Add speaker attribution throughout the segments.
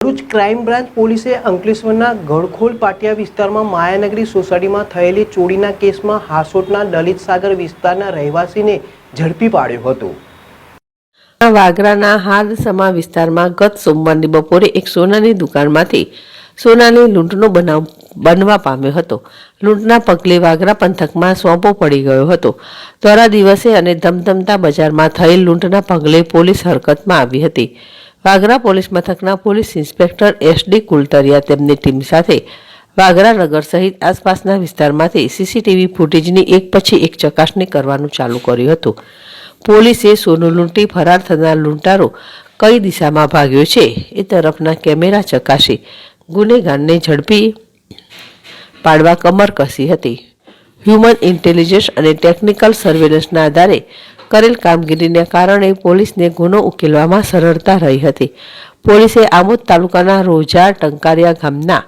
Speaker 1: Bharuch crime branch પોલીસે અંકલેશ્વરના ગળખોલ પાટિયા વિસ્તારમાં માયાનગરી સોસાયટીમાં થયેલી ચોરીના કેસમાં હાસોટના દલિત સાગર વિસ્તારના રહેવાસીને ઝડપી પાડ્યો હતો।
Speaker 2: વાગરાના હાદસમા વિસ્તારમાં ગત સોમવારની બપોરે એક સોનાની દુકાનમાંથી સોનાની લૂંટનો બનાવ બનવા પામ્યો હતો। લૂંટના પગલે વાગરા પંથકમાં સોંપો પડી ગયો હતો। દોરા દિવસે અને ધમધમતા બજારમાં થયેલ લૂંટના પગલે પોલીસ હરકતમાં આવી હતી। વાગરા પોલીસ મથકના પોલીસ ઇન્સ્પેક્ટર SD કુલતરિયા તેમની ટીમ સાથે વાગરા નગર સહિત આસપાસના વિસ્તારમાંથી CCTV ફૂટેજની એક પછી એક ચકાસણી કરવાનું ચાલુ કર્યું હતું। પોલીસે સોનું લૂંટી ફરાર થનાર લૂંટારો કઈ દિશામાં ભાગ્યો છે એ તરફના કેમેરા ચકાસી ગુનેગારને ઝડપી પાડવા કમર કસી હતી। હ્યુમન ઇન્ટેલિજન્સ અને ટેકનિકલ સર્વેલન્સના આધારે કરેલ કામગીરીને કારણે પોલીસને ગુનો ઉકેલવામાં સરળતા રહી હતી। પોલીસે આમોદ તાલુકાના રોજા ટંકારિયા ગામના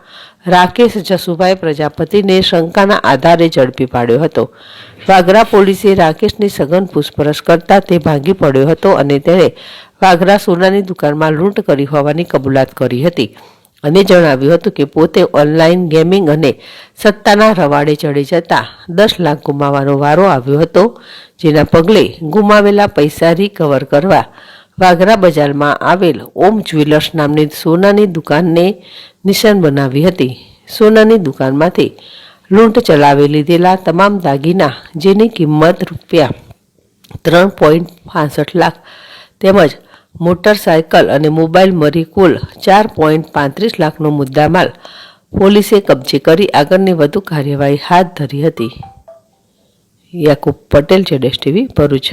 Speaker 2: રાકેશ જસુભાઈ પ્રજાપતિને શંકાના આધારે ઝડપી પાડ્યો હતો। વાગરા પોલીસે રાકેશની સઘન પૂછપરછ કરતા તે ભાંગી પડ્યો હતો અને તેણે વાગરા સોનાની દુકાનમાં લૂંટ કરી હોવાની કબૂલાત કરી હતી અને જણાવ્યું હતું કે પોતે ઓનલાઈન ગેમિંગ અને સત્તાના રવાડે ચડી જતા 10 લાખ ગુમાવવાનો વારો આવ્યો હતો, જેના પગલે ગુમાવેલા પૈસા રિકવર કરવા વાગરા બજારમાં આવેલ ઓમ જ્વેલર્સ નામની સોનાની દુકાનને નિશાન બનાવી હતી। સોનાની દુકાનમાંથી લૂંટ ચલાવી લીધેલા તમામ દાગીના, જેની કિંમત રૂપિયા 3.65 લાખ તેમજ મોટરસાયકલ અને મોબાઈલ મળી કુલ 4.35 લાખનો મુદ્દામાલ પોલીસે કબજે કરી આગળની વધુ કાર્યવાહી હાથ ધરી હતી। યાકુબ પટેલ, ZSTV, ભરૂચ।